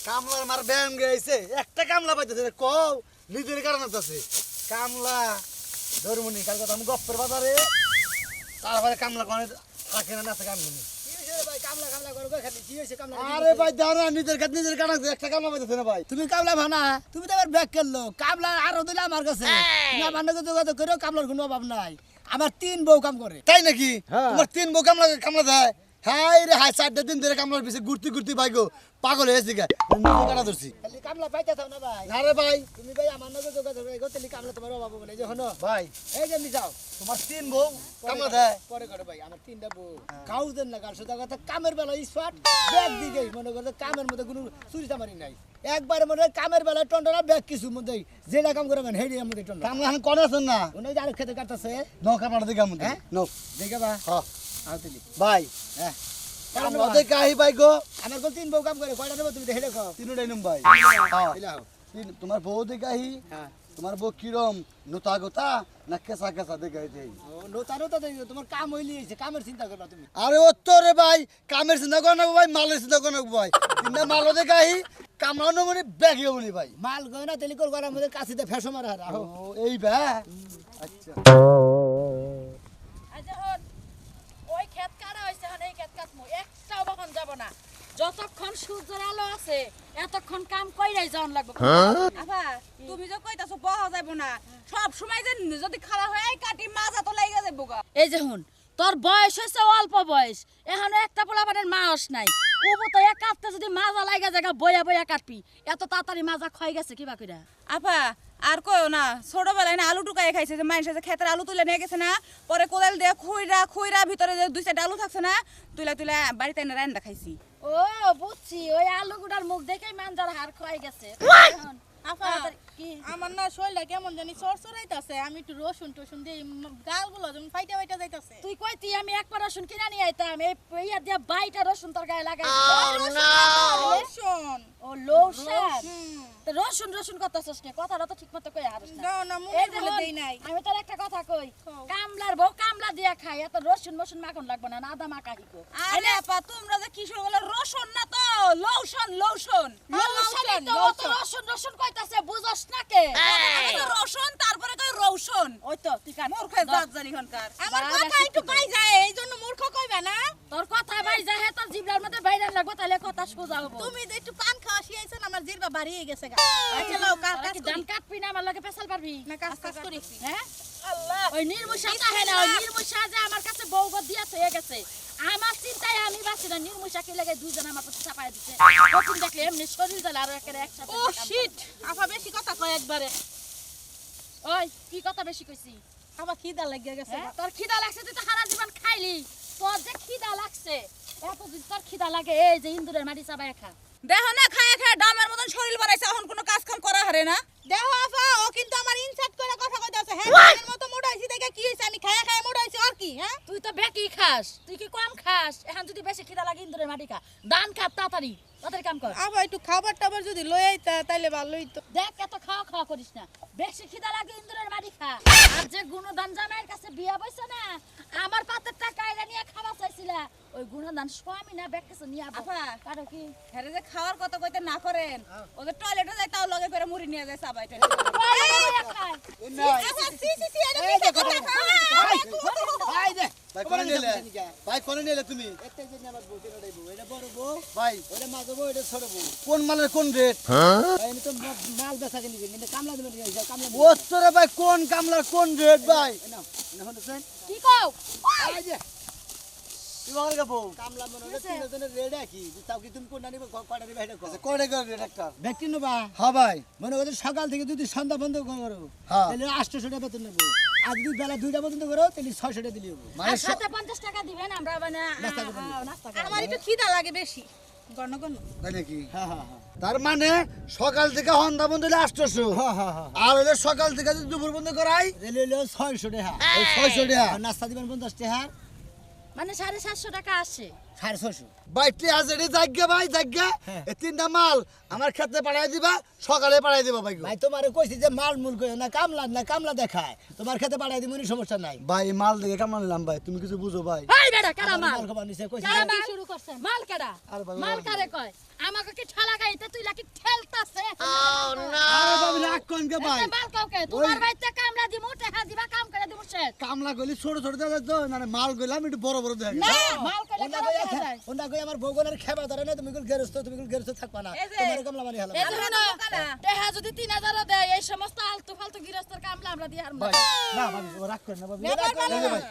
কামলার মার ব্যায়াম গেছে একটা কামলা পাইতেছে রে কও নিজের কারণে আছে কামলা ধর্মনি কাল কথা আমি গপ্পের বাজারে তারপরে কামলা কোনে থাকে না আছে কামনি ভাই কামলা কামলা করে কই খালি কি হইছে কামলা আরে ভাই দাঁড়া নিজের কাজ নিজের কারণে একটা কামলা পাইতেছে না ভাই তুমি কামলা ভানা তুমি তো আবার ব্যাক করলো কামলা আরো দিলে আমার কাছে তুমি আমার নাকি যোগাযোগ করো কামলার কোনো অভাব নাই আমার 3 বউ কাম করে তাই নাকি তোমার 3 বউ কামলা কামলা দেয় হাই রে হাই 4 দিন ধরে কামলার পিছে ঘুরতে ঘুরতে ভাই গো পাগল হয়েছে গা নিজে কাটা ধরছি খালি কামলা পাইতাছাও না ভাই না রে ভাই তুমি ভাই আমার নাকি যোগাযোগ করো তাহলে কামলা তোমার অভাব হবে না যে হনো ভাই এই যে নি যাও তোমার 3 বউ কামলা দেয় পরে করে ভাই আমার 3টা বউ কাউ দেন না কাল সুদা কথা কামের বেলা স্পট ব্যাগ দিকে মনে করতে কামের মধ্যে কোনো চুরি চামারি নাই একবার মনে কামের বেলা টন্ডনা ব্যাগ কিছু মধ্যে যেটা কাম করে মানে হেডি মধ্যে টন্ডনা কামলা এখন কোনে আছেন না ওনে যে আর খেতে কাটতাছে নৌ কামলা দিকে আমন হ্যাঁ? নৌ দেখে বা হ্যাঁ আউতলি ভাই হ্যাঁ কামলা দেখে আহি ভাই গো আমার কোন 3 বউ কাম করে কয়টা দেব তুমি হেডে খাও তিনটাই নম ভাই হ্যাঁ দিলাও তোমার বউ দেখে আহি হ্যাঁ তোমার বউ কিরম নোতা গোতা না কেসা কেসা দেখে আহি ও নোতা দেই তোমার কাম হইলি হইছে কামের চিন্তা করবা তুমি আরে ও তো রে ভাই কামের চিন্তা কর না ভাই মালের চিন্তা কর না ভাই তিনটা মালও দেখে আহি কামড়ানো মানে ব্যাগিও বলি ভাই মাল গয়না তেলি কর গরার মধ্যে কাছিতে ফেসো মারা রাখো ও এই ব্যা আচ্ছা আজ হন ওই ক্ষেত কাটা হইছে হন এই ক্ষেত কাটমু একটাও বখন যাব না যতক্ষণ সূর্যের আলো আছে এতক্ষণ কাম কইরাই যাওন লাগবে আফা তুমি যে কইতাছো বহা যাইব না সব সময় যে যদি খারাপ হয় এই কাটি মাজা তো লাগা যাইব গা এই যে হুন তোর বয়স হইছে অল্প বয়স এখনো একটা পোলাপানের মাস নাই উবো তো এক কাটতে যদি মাজা লাগা জায়গা বয়া বয়া কাটবি এত তাড়াতাড়ি মাজা ক্ষয় গেছে কিবা কইরা আপা আর কইও না ছোটবেলায় না আলু টুকাই খাইছে যে মানুষ যে ক্ষেতের আলু তুলে নিয়ে গেছে না পরে কোদাল দিয়ে খুইরা ভিতরে যে 2-4টা আলু থাকছে না তুলা বাড়িতে এনে রান্না খাইছি ও বুঝছি ওই আলু গুড়ার মুখ দেখেই মানজার হার ক্ষয় গেছে এখন আপা তাড়াতাড়ি কি আমার না শরীরটা কেমন জানি চরচরাইতাছে আমি একটু রসুন টসুন দিয়ে গালগুলো যেমন ফাইটা যাইতাছে তুই কইতি আমি একবার রসুন কিনা নিয়ে আইতাম এই ইয়া দিয়া বাইটা রসুন তোর গায়ে লাগাই রসুন ও লোশন তো রসুন করতেছস কে কথাটা তো ঠিকমতো কই হারিস না না এই মুখে যে বলে হন, দেই নাই আমি তোর একটা কথা কই কও। কামলার বউ কামলা দিয়া খায় এত রসুন মাখন লাগবে না আদা মাখা হিকো আরে আপা তোমরা যে কিশোর বলে রসুন না তো লৌশন লোশন তো অত রসুন কইতাছে বুঝছস না কে আমি তো রসুন তারপরে কই রৌশন ওই তো তুই কান মূর্খে জাত জানি হনকার আমার কথা একটু পাই যায় এইজন্য মূর্খ কইবা না তোর কথা ভাই যা হে তোর জিবলার মধ্যে বাইরে লাগবে তাহলে কথা সোজা হবে তুমি যে একটু পান খাওয়া শিয়াইছেন আমার জিরবা বাড়িয়ে গেছে গা আচ্ছা লাও কাজ কি দান কাটবি না আমার লাগে পেছাল পারবি না কাজ করিছি হ্যাঁ আল্লাহ ওই নির্মুষা তাহে না ওই নির্মুষা যে আমার কাছে বউ গো দিয়া হয়ে গেছে আমার চিন্তায় আমি বাঁচি না নির্মুষা কে লাগে দুইজন আমার কাছে চাপায় দিছে তখন দেখলে এমনি শরীর জ্বালা আর একেবারে একসাথে ও শিট আপা বেশি কথা কয় একবারে ওই কি কথা বেশি কইছি আপা খিদা লাগিয়া গেছে হ্যাঁ? তোর খিদা লাগছে তুই তো সারা জীবন খাইলি তোর যে খিদা লাগছে এত যদি তোর খিদা লাগে এই যে ইন্দুরের মাটি চাবায় খা দেখো না খায়া ডামের মতন শরীর বানাইছে এখন কোনো কাজ কাম করা হারে না দেখো আপা ও কিন্তু আমার ইনসার্ট করে কথা কইতাছে হ্যাঁ এর মতো মোড়াইছি দেখে কি হইছে আমি খায়া মোড়াইছি আর কি হ্যাঁ তুই তো বেশি খাস তুই কি কম খাস এখন যদি বেশি খিদা লাগে ইন্দুরের মাটি খা দান খা তাড়াতাড়ি কাম কর আপা একটু খাবার টাবার যদি লই আইতা তাইলে ভালোই তো দেখ এত খাওয়া করিস না বেশি খিদা লাগে ইন্দুরের বাড়ি খা আর যে গুণদান জামাইয়ের কাছে বিয়া বইছে না আমার পাতের টাকা এনে নিয়ে খাওয়া চাইছিলা ওই গুণদান স্বামী না ব্যাগ কাছে নিয়ে আবো আপা কারো কি হ্যাঁ যে খাওয়ার কথা কইতে না করেন ওদের টয়লেটে যাই তাও লগে করে মুড়ি নিয়ে যায় সাবাইটা খায় আপা সি এটা মিথ্যা কথা ভাই দে ভাই কোনে নিলে তুমি একটা যে আমার বউ কেন দেব এটা বড় বউ ভাই ওটা মাঝে বউ এটা ছোট বউ কোন মালের কোন রেট আমি তো মাল বেচা কিনি কিন্তু কামলা দেবেন কামলা ও তোরে ভাই কোন কামলার কোন রেট ভাই না না শুনছেন কি কও এই যে কি বল গাবো কামলা মনে হলো তিনজনের রেড কি তাও কি তুমি কোনটা নিবে কয়টা নিবে এটা কও কোনে করে রেট একটা ব্যক্তি নেবা হ্যাঁ ভাই মনে করো সকাল থেকে যদি সন্ধ্যা বন্ধ করো হ্যাঁ। তাহলে 800 টাকা বেতন নেবো আর যদি বেলা 2টা পর্যন্ত করো তাহলে 600 টাকা দিলে হবে মানে আর সাথে 50 টাকা দিবেন আমরা মানে নাস্তা করবেন। নাস্তা করব আমার একটু খিদা লাগে বেশি গণ তাই নাকি হ্যাঁ হ্যাঁ হ্যাঁ তার মানে সকাল থেকে সন্ধ্যা বন্ধ হলে 800 হ্যাঁ হ্যাঁ হ্যাঁ আর হলে সকাল থেকে যদি দুপুর বন্ধ করাই রেলে হলো 600 টাকা ওই 600 টাকা আর নাস্তা দিবেন 50 টাকা মানে 750 টাকা আসে 650 বাইতে আজ এটি জায়গা ভাই জায়গা হ্যাঁ। এই তিনটা মাল আমার ক্ষেত্রে পাঠাই দিবা সকালে পাঠাই দিবা ভাই ভাই তোমারে কইছি যে মাল মূল কই না কামলা দেখায় তোমার খেতে পাঠাই দিমনি সমস্যা নাই ভাই মাল দেখে কেমন নিলাম ভাই তুমি কিছু বুঝো ভাই হাই বেটা কারা মাল মাল খাবার নিছে কইছি কারা যে- মাল শুরু করছেন মাল কেডা আর ভাই, মাল কারে কয় আমাকে কি ঠালা গাইতে তুই লাকি করেন কে ভাই এতে মাল কাউকে তোমার বাড়িতে কামলা দিমু টাকা দিবা কাম করে দিমু শেষ কামলা গলি ছোট ছোট দেখা তো মানে মাল গলাম একটু বড় বড় দেখা না মাল করে ওনা কাম কই করা যায় ওনা কই আমার বউগনের খেবা ধরে না তুমি গুল গেরস্ত থাকবা না এই যে- তোমার কামলা মানি হলো এই যে শোনো, টাকা যদি 3000 দেয় এই সমস্ত আলতু ফালতু গৃহস্থর কামলা আমরা দিয়ে হারবো ভাই না ভাবি ও রাগ করেন না ভাবি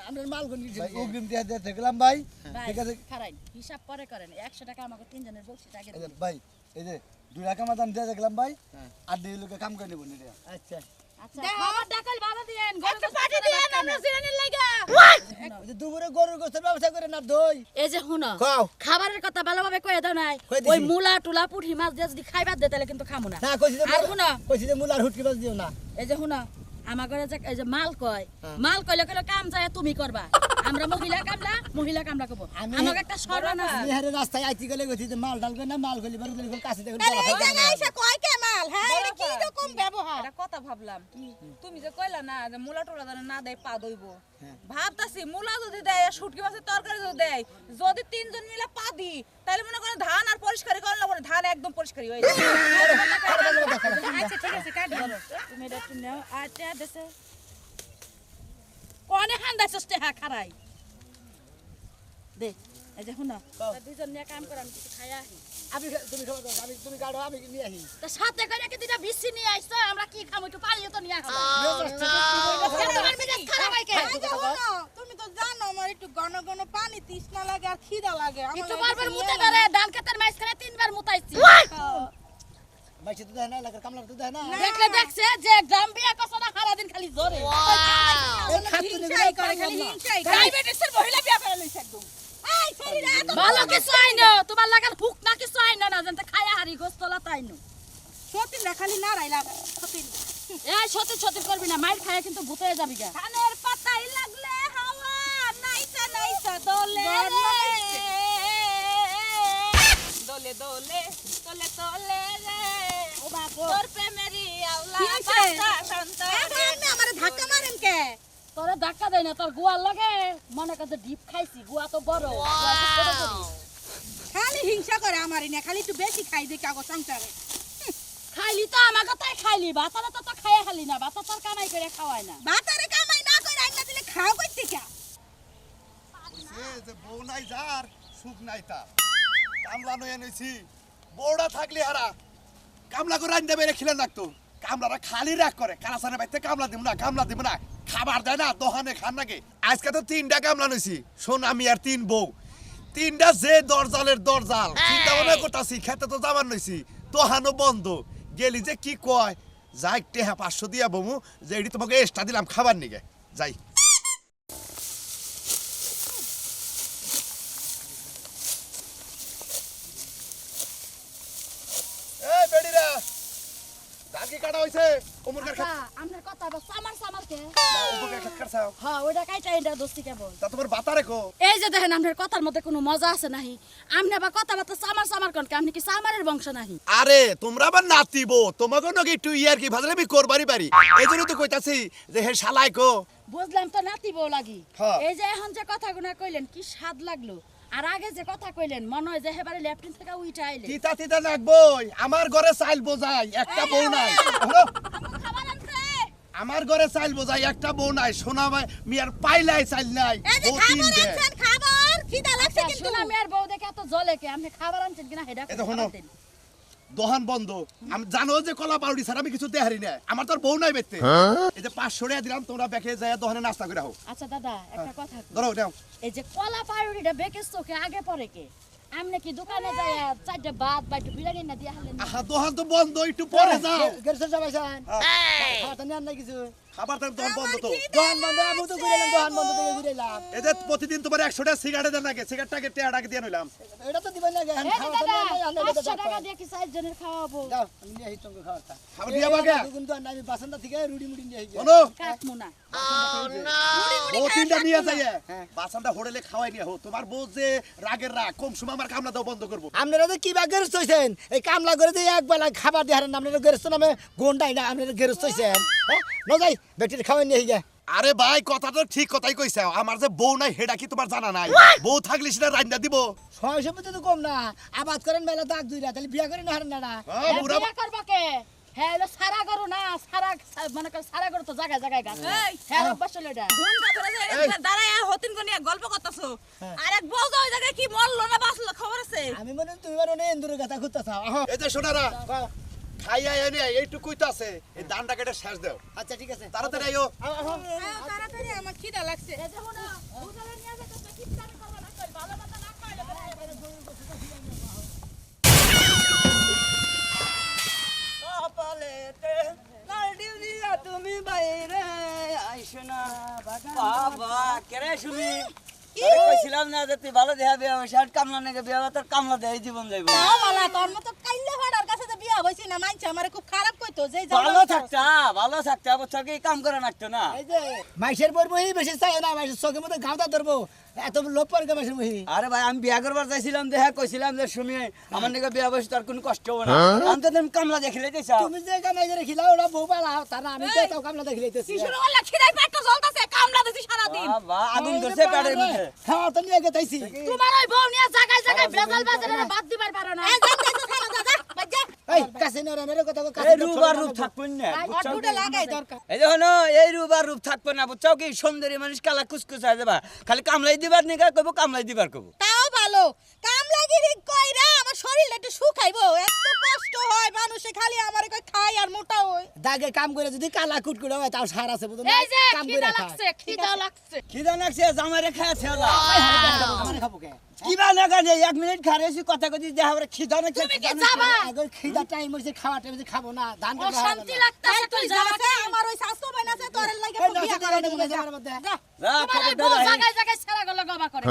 আমরা মাল গুন ভাই অগ্রিম দিয়ে দিয়ে দেখলাম ভাই ভাই, ঠিক আছে খারাইন হিসাব পরে করেন 100 টাকা আমাকে তিনজনের বকশিস আগে এই যে দিন। ভাই এই যে 2 টাকা মাদান দিয়ে দেখলাম ভাই আর 2 লোকে কাম করে নেব নি আচ্ছা আচ্ছা আমার ডাকল বাধা দিয়েন একটা পার্টি দিয়ে আমরা জিরানির লাগা ওই যে দুপুরে গরুর গোস্তের ব্যবসা করে না দই এই যে শুনো খাও খাবারের কথা ভালোভাবে কয়ে দাও নাই কয়ে দিছি। ওই মুলা টুলা পুঠি মাছ দিয়ে যদি খাইবার দে তাহলে কিন্তু খামু না না কইছি যে আর শুনো কইছি যে মুলার হুটকি বাজ দিও না এই যে শুনো আমার ঘরে যে এই যে মাল কয় মাল কইলে কইলে কাম যায় তুমি করবা আমরা মহিলা কামলা করব আমি- আমাকে একটা সম্মান আছে আমি হারে রাস্তায় আইতি গেলে কইছি যে মাল ডাল করে না মাল গলি বারু গলি কাছে দেখো তাহলে এই জায়গায় এসে কয় কে মাল হ্যাঁ এটা কি রকম ব্যবহার একটা কথা ভাবলাম তুমি যে কইলা না যে মুলা টোলা যেন না দেয় পা দইব ভাবতাছি মুলা যদি দেয় আর শুটকি মাছের তরকারি যদি দেয় যদি তিনজন মিলে পা দি তাহলে মনে করে ধান আর পরিষ্কারই করলে না ধান একদম পরিষ্কারই হয়ে যাবে আচ্ছা ঠিক আছে কাট ধরো তুমি এটা একটু নাও আচ্ছা দেশে কোনে হান দাসস তে খারাই দে এই যে শুনো দুইজন নিয়ে কাম করাম কিছু খাইয়া আহি আমি তুমি খাও দাও, আমি তুমি গাড়ো আমি নিয়ে আসি তো সাথে করে কি দিনা বিসি নিয়ে আইছো আমরা কি খামু একটু পানিও তো নিয়ে খাবো তোমার মেজাজ খারাপ হয় কে এই যে শোনো, তুমি তো জানো আমার একটু ঘন ঘন পানি তৃষ্ণা লাগে আর খিদা লাগে আমার একটু লাগে বারবার কিছু মুতে নিয়ে ধরে ডাল খেতের মাঝখানে 3 বার মুতাইছি মাইছে তো দেয় না এলাকার কামলা তো দেয় না দেখলে দেখছে যে গ্রাম বিয়া কষ্ট না সারা দিন খালি জোরে এই খাতুন হিংসাই করে খালি হিংসাই করে। ডায়াবেটিসের মহিলা বিয়া করে লইছে একদম এই শরীরে এত ভালো কিছু আইনো তোমার লাগার হুক না কিছু আইনো না জানতে খায়া হারি গোস্তলা তাইনো সতীন না খালি নাড়াইলা সতীন এই সত্যি সত্যি করবি না মাইর খায়া কিন্তু ভূত হয়ে যাবি গা ধানের পাতাই লাগলে হাওয়া নাইসা নাইসা দোলে দোলে দোলে তোলে তোলে রে ও বাবা তোর প্রেমেরই আওলা কি হইছে? পাতা সন্তরে এখন আপনি আমারে ধাক্কা মারেন কে তোরে ধাক্কা দেয় না তোর গুয়ার লাগে মনে করছে ডিপ খাইছি গুয়া তো বড় গুয়া তো ছোট করি। খালি হিংসা করে আমারই না খালি একটু বেশি খাই দেখি আগো সংসারে খাইলি তো আমার কথাই খাইলি বাতারা তো খাইয়া খালি না বাতা তোর কামাই করে খাওয়ায় না বাতারে কামাই না করে আইনা দিলে খাও কইতে কে যে বউ নাই যার সুখ নাই তার কামলা নয় এনেছি বউটা থাকলে হারা কামলা করে আনতে বেড়ে খিলেন রাখতো কামলারা খালি রাগ করে কারাসানে বাইতে কামলা দিব না খাবার দেয় না দোহানে খান নাকি আজকে তো 3টা কামলা নইছি শোন আমি আর 3 বউ 3টা যে দরজালের দরজাল চিন্তা ভাবনা করতাছি খেতে তো যাবার নইছি দোহানো বন্ধ গেলি যে কি কয় যাই টেহা 500 দিয়া বমু যে এটি তোমাকে এক্সট্রা দিলাম খাবার নিগে যাই এই বেডিরা ধান কি কাটা হইছে উমরকার আচ্ছা আমার কথা বস আমার কে উমরকার খেত কাটছাও হ্যাঁ ওইটা কাইটা এটা দোস্তি কেবল তা তোমার বাতা রেখো এই যে দেখেন আপনার কথার মধ্যে কোনো মজা আছে নাহি আপনি আবার কথাবার্তা সামার কন আপনি কি সামারের বংশ নাহি আরে তোমরা আবার নাতিব তোমাকে নাকি একটু ইয়ার কি ভাজলে আমি করবারই পারি এই জন্য তো কইতাছি যে হে শালাই কো বুঝলাম তো নাতি বউ লাগি হ্যাঁ। এই যে এখন যে কথাগুনা কইলেন কি স্বাদ লাগলো আর আগে যে কথা কইলেন মনে হয় যে হেবারে লেফটিন থেকে উইটা আইলে তিতা তিতা নাকবই আমার ঘরে চাইল বোঝাই একটা বউ নাই হলো? খাবার আনছে আমার ঘরে চাইল বোঝাই একটা বউ নাই সোনা ভাই মিয়ার পাইলাই চাইল নাই এই যে বউ খাবার তিনটে। আনছেন খাবার খিদা লাগছে কিন্তু শুনা মেয়ের বউ দেখে এত জলে কে আপনি খাবার আনছেন কিনা হেডা এই দেখো না। দোহান বন্ধ আমি জানো যে কলা পাউডি ছাড়া আমি কিছু দেহারি না আমার তোর বউ নাই বেতে এই যে 500 টাকা দিলাম তোমরা বেকে যায় দোহানে নাস্তা করে হোক আচ্ছা দাদা একটা কথা কই। ধরো নাও এই যে কলা পাউরিটা বেকের চোখে আগে পরে কে আমনে কি দোকানে যায় চারটে ভাত বা একটু বিরিয়ানি না দিয়া হলেন আহা দোহান তো বন্ধ একটু পরে যাও গেরস্ত যাবাইছেন খাওয়া তো নেন না কিছু খাবার টাইম দোহান বন্ধ তো দোহান বন্ধ আমি তো ঘুরেলাম দোহান বন্ধ থেকে ঘুরেলাম এই যে প্রতিদিন তোমার 100 টাকা সিগারেট দেন নাকি সিগারেটটাকে টাকা দিয়ে নিলাম এটা তো দিবেন না এখন এই খাওয়া তো দাদা নেন না 500 টাকা দিয়ে কি 4 জনের খাওয়াবো দাও আমি নিয়ে আসি তোমাকে খাওয়াটা খাবার দিয়া বাগে কিন্তু আমি বাসনটা থেকে রুটি মুড়ি নিয়ে আসি শোনো কাটমু না বউ তিনটা নিয়ে যাইয়ে বাসনটা হোটেলে খাওয়াই নিয়ে হো তোমার বউ যে রাগের রাগ কম সময় আমার কামলা দাও বন্ধ করবো আপনারা তো কি বা গেরস্ত হইছেন এই কামলা করে দিয়ে এক বেলা খাবার দিয়ে হারেন আপনারা গেরস্ত নামে গোন্ডাই না আপনারা গেরস্ত হইছেন হ্যাঁ ন যাই বেটির খাওয়াই নিয়ে গিয়া আরে ভাই কথাটা ঠিক কথাই কইছে আমার যে বউ নাই হেডা কি তোমার জানা নাই বউ থাকলে সেটা রান্না দিব 600 তো কম না আবাদ করেন মেলা দাগ দুইরা তাহলে বিয়া করে না হারেন না হ্যাঁ, বুড়া বিয়া করবা কে হ্যাঁ হলো সারা গরু না সারা মানে সারা গরু তো জায়গায় জায়গায় গাছ এই, হ্যাঁ অভ্যাস হলো এটা ঘন্টা ধরে যে দাঁড়ায় হতিন কোন নিয়ে গল্প করতেছো আর এক বউ ওই জায়গায় কি মরলো না বাঁচলো খবর আছে আমি মনে হয় তুমি মানে ইন্দুরের কথা খুঁজতেছ এই যে সোনারা খাইয়া এনে এইটুকুই তো আছে এই ধানটা কেটে শেষ দাও আচ্ছা ঠিক আছে তাড়াতাড়ি আইও তাড়াতাড়ি আমার খিদা লাগছে এই যে হলো বুঝালে নিয়ে যেতে তো কিপটামি করব না কই ভালো মতো না খাইলে তুমি বাইরে আইসো না বাবা কেরে শুনি কইছিলাম না যে তুই ভালো দেয়া বিয়া হইছে আর কামলা নাকি বিয়া হওয়া তোর কামলা দেয় জীবন যাইব তাও বালা তোর মতো কাইলে হড়ার কাছে তো বিয়া হইছি না মানছে আমারে খুব খারাপ কইতো যে ভালো থাকতা বছর কি কাম করে নাকতো না এই যে মাইশের বরবই বেশি চাই না মাইশের চোখের মধ্যে গাঁদা ধরবো এত লোভ পরে মাইশের বহি আরে ভাই আমি বিয়া করবার চাইছিলাম দেখা কইছিলাম যে শুনি আমার নাকি বিয়া বসে তোর কোনো কষ্ট হবে না আমি তো তুমি কামলা দেখিলে দিছা তুমি যে কামাই করে খিলাও ওরা বউ পালা তারা আমি তো তাও কামলা দেখে লইতেছি শিশুর ওলা খিদাই পেটটা জ্বলতাছে কামলা দিছি সারা দিন বাবা আগুন করছে পেটের মধ্যে খাওয়া তো নিয়ে গেতাইছি তোমার ওই বউ নিয়ে জায়গায় জায়গায় বেজাল বাজারে বাদ দিবার পারো না এই জানতেছ খানা দাদা বাজ্জা এই কাছে নরে কথা কাছে এই রূপ আর রূপ থাকবো না বুঝছো অটুটা লাগাই দরকার এই দেখো না এই রূপ আর রূপ থাকবো না বুঝছো কি সুন্দরী মানুষ কালা কুচকুচ হয়ে যাবা খালি কামলাই দিবার নিকা কইবো কামলাই দিবার কইবো তাও ভালো কামলাগিরি কইরা আমার শরীরটা একটু শুকাইবো এত কষ্ট হয় মানুষে খালি আমারে কই খাই আর মোটা হই দাগে কাম করে যদি কালা কুটকুড়া হয় তাও সার আছে বুঝো এই যে কাম খিদা করে লাগছে খিদা লাগছে খিদা লাগছে জামাইরে খাইছে ওলা আমার খাবো কে কিবা লাগা নেই 1 মিনিট খারেছি কথা কইছি দেখা আমরা খিদা লাগছে তুমি কি যাবা আগে খিদা টাইম হইছে খাওয়া টাইম খাবো না ধান ও শান্তি লাগতাছে তুই যাবা যাবাতে আমার ওই শাস্ত্র বাইন আছে তোর লাগি বিয়া করে দিবে যা তোমার ওই বউ খবরদার জায়গায় জায়গায় সারা গলা গবা করে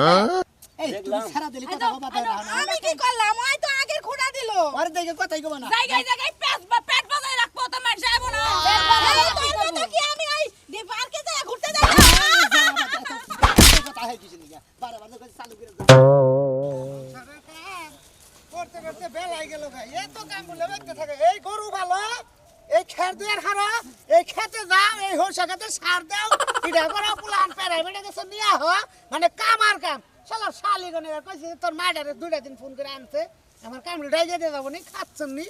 এই তুমি সারা দিলি কথা কবা পারে না আমি কি করলাম ওই তো আগের খুঁড়া দিল আর দেখে কথাই কবা না জায়গায় জায়গায় পেট বাজায় রাখবো তো মানুষ আইবো না তোর মতো কি আমি আই দি পার্কে যাই ঘুরতে যাই কথা হয় কিছু নিয়া বারে বারে করে চালু করে করতে করতে বেলাই গেল ভাই এত কাম বলে দেখতে থাকে এই গরু ভালো এই খের দুয়ার খারা এই খেতে যাও এই হোসা খেতে সার দাও এটা করে প্লান পেরাই বেটা গেছে নিয়া হ মানে কাম আর কাম শালা শালি গনে কইছে তোর মাডারে দুইটা দিন ফোন করে আনছে আমার কাম রেডাই দিয়ে যাবো নি খাচ্ছেন নি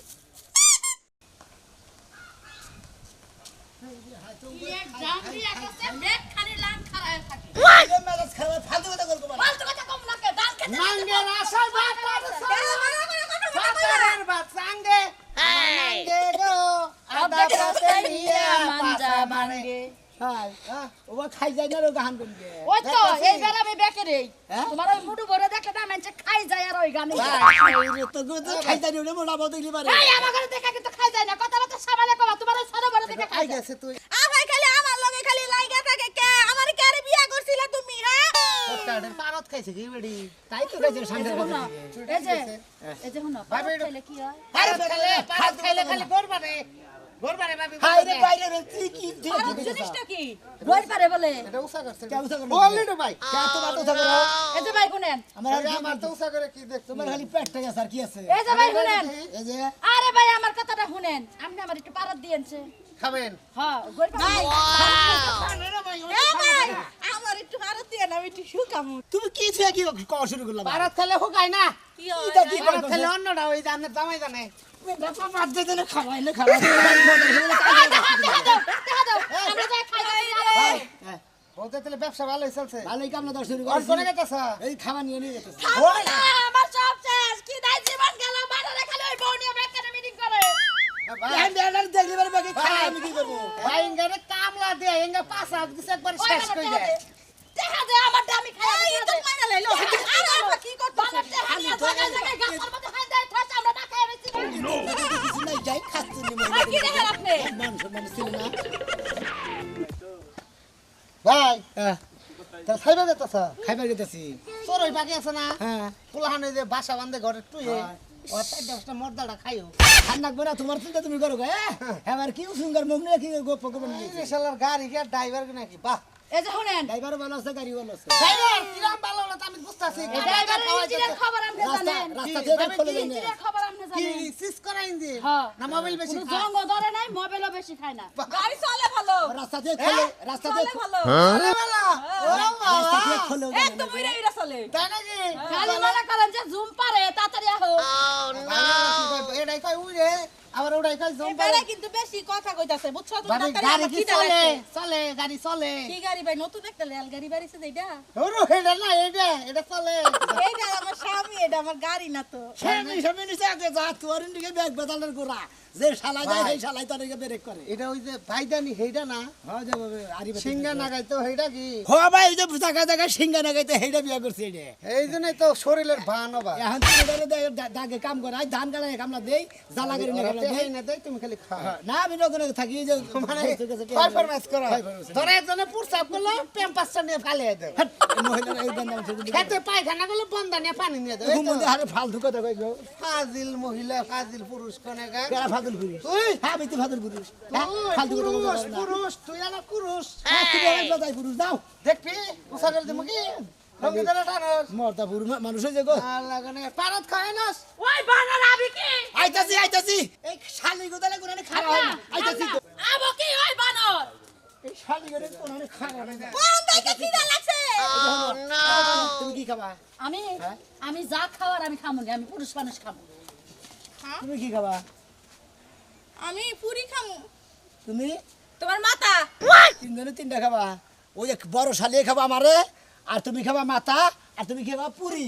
এক জামরি একাছে ব্রেক খালি লাম খারায় থাকে মেজাজ খারাপ ফালতু কথা বলবো না ফালতু কথা কম লাগে ডাল খেতে নাঙ্গে রাসার ভাত ফাটার ভাত সাঙ্গে নাঙ্গে গো আদা পাতে নিয়া মানজা ভাঙ্গে হাই ও খাই যায় না রে গান করবে ওই তো এই বেরাবে বেকে রে হ্যাঁ? তোমার ওই মুডু ভরে দেখলে না মানছে খাই যায় আর ওই গানে তো গো খাই যায় রে মোটা বড় দিলি পারে এই আমার ঘরে দেখা কিন্তু খাই যায় না কথা কথা সামালে কবা তোমার ওই সরো ভরে দেখে খাই খাই যায় গেছে তুই আ ভাই খালি আমার লগে খালি লাইগা থাকে কে আমার কারে বিয়া করছিলা তুমি হ্যাঁ ওটার পারত খাইছে কি বেডি তাই তো খাইছে সামনে এই যে হুনো খাইলে কি হয় পারত খাইলে খালি গরবারে ভাবি হাই রে বাইরে রে তুই কি আর জিনিসটা কি রই পারে বলে এটা উসা করছে কেউ উসা করে বললি না ভাই কে তো বাত উসা করে এই যে ভাই শুনেন আমার তো উসা করে কি দেখ তোমার খালি পেটটা গেছে আর কি আছে এই যে ভাই শুনেন এই যে আরে ভাই আমার কথাটা শুনেন আপনি আমার একটু পারত দিয়েছে খাবেন হ্যাঁ গই পারে এ ভাই আমার একটু ভারত দিয়ে না আমি একটু শুকামু তুমি কি ছুঁয়ে কি কওয়া শুরু করলা ভারত খেলে হোকায় না কি হয় এটা কি ভারত খেলে অন্যটা ওই জানে জামাই জানে বাবা বাদ দে দেনে খাওয়াই না খাওয়াই আমরা যাই খাই যাই বলতে তাহলে ব্যবসা ভালোই চলছে ভালোই কাম না দশ শুরু আর কোনে গেতেছ এই খাওয়া নিয়ে নিয়ে গেছে আমার সব শেষ কি দাই জীবন গেল বাড়ারে খালি ওই বউ নিয়ে ব্যাংকে মিটিং করে দেখলি বারে বাকি খাই আমি কি করবো ভাই ইঙ্গারে কামলা দিয়ে ইঙ্গা পাঁচা দিছে একবার শেষ করে দেয় দেখা দে আমার দামি খাই এই তো মাইনা লাইলো আর আপা কি করতেছ বাবার দেখা নিয়ে জায়গায় জায়গায় গাছের মধ্যে হাই দেয় থাস আমরা না খাই বেশি কিছু নাই যাই খাচ্ছি আর কি দেখেন আপনি মান সম্মান ছিল না ভাই তা খাইবে গেতেছ খাইবার গেতেছি তোর ওই বাকি আছে না হ্যাঁ পোলাহানে যে বাসা বান্ধে ঘরে টুয়ে ও তাই দশটা মর্দাটা খাইও ঠান্ডা করে তোমার চিন্তা তুমি করো গো এবার কি সুন্দর মুখ নিয়ে কি গপ্প করবেন এই শালার গাড়ি কে ড্রাইভার নাকি বাহ এই যে শুনেন ড্রাইভার ভালো আছে গাড়ি ভালো আছে ড্রাইভার কিরাম ভালো হলো তো আমি বুঝতাছি এই ড্রাইভারের ইঞ্জিনের খবর আপনি জানেন রাস্তা দিয়ে খোলে দেয় না ইঞ্জিনের খবর আপনি কি জানেন সিস করা ইঞ্জিন হ্যাঁ না মোবাইল বেশি কোনো খায়? জঙ্গ ধরে নাই মোবাইলও বেশি খায় না গাড়ি চলে ভালো রাস্তা দিয়ে খোলে রাস্তা দিয়ে চলে ভালো আরে বালা, ও রাস্তা দিয়ে বাবা, খোলে একদম উইরা উইরা চলে তাই নাকি? খালি মনে করেন যে জুম পারে তাড়াতাড়ি আহো ভাই, এটাই কয় উড়ে, আবার ওটাই কই জম এবারে কিন্তু বেশি কথা কইতাছে বুঝছো তো বাড়ি তাড়াতাড়ি গাড়ি আমার কি খিদা চলে লাগছে। চলে গাড়ি চলে কি গাড়ি ভাই নতুন একটা রেল গাড়ি বাড়িছে যেটা ওরো হেডা না এটা চলে এইটা আমার স্বামী এটা আমার গাড়ি না তো স্বামী নিচে আগে যা তোর দিকে ব্যাগ বেদালের গোড়া যে শালা যায় সেই শালাই তার দিকে ব্রেক করে এটা ওই যে ভাইদানি হেডা না হ্যাঁ যাবে আরি সিঙ্গা নাগাই তো হেডা কি হো ভাই এই যে জায়গা জায়গা সিঙ্গা নাগাইতে হেডা বিয়া করছে এটা এই জন্যই তো শরীরের ভান বা এখন তো এটারে দাগে কাম করে আই ধান গাড়ায় কামলা দেই জ্বালা গাড়ি না কামলা দেই না দেই তুমি খালি খাও না আমি নগরে থাকি এই যে মানে পারফরম্যান্স করো ধরে একজনে প্রস্তাব করলো প্যাম্পাসটা নিয়ে ফালিয়ে দাও মহিলা এই বান্দা খেতে পায়খানা করলে বন্ধা নিয়ে পানি নিয়ে দাও ঘুম মধ্যে আরে ফালতু কথা কই গো ফাজিল মহিলা ফাজিল পুরুষ কোনে গা কেরা ফাদুল পুরুষ তুই হ্যাঁ আমি তো ফাদুল পুরুষ হ্যাঁ, ফালতু কথা পুরুষ বলতে পারো না। পুরুষ তুই না পুরুষ হ্যাঁ, তুমি অনেক কথাই পুরুষ দাও দেখবি উসারের দিমু কি রঙ্গিদারে টানস মরতা পুরুষ মানুষ হয়ে যাগো আল্লাহ গনে পারত খায়নস ওই বানর আবি কি আইতাছি এই শালি গোদালে কোনে খারাপ হয় না আইতাছি তো আবো কি ওই বানর এই শালি গোদালে কোনে খারাপ হয় না কোন দিকে খিদা লাগছে তুমি কি খাবা আমি হ্যাঁ? আমি যা খাওয়ার আমি খামো না, আমি পুরুষ মানুষ খাবো। তুমি কি খাবা আমি পুরি খামু তুমি তোমার মাথা তিনজনে তিনটা খাবা ওই যে বড় শালি খাবা আমারে আর তুমি খাবা মাথা আর তুমি খাবা পুরি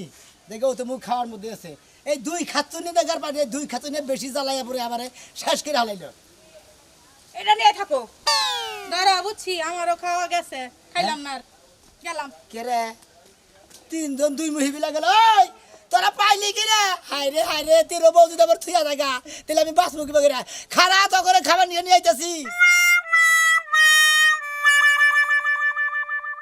দেখো তো মুখ খাওয়ার মধ্যে আছে এই দুই খাতুনি দেখার পারে দুই খাতুনি বেশি জ্বালাইয়া পরে আমারে শেষ করে হালাইলো এটা নিয়ে থাকো ধরো বুঝছি আমারও খাওয়া গেছে খাইলাম না আর গেলাম কে রে তিনজন দুই মহিলা গেল ওই তোরা পাইলি কি রে হাই রে তিরো বউ যদি আবার থুয়া থাকা তাহলে আমি বাঁচবো কি বগেরা খারা তো করে খাবার নিয়ে নিয়ে আইতাছি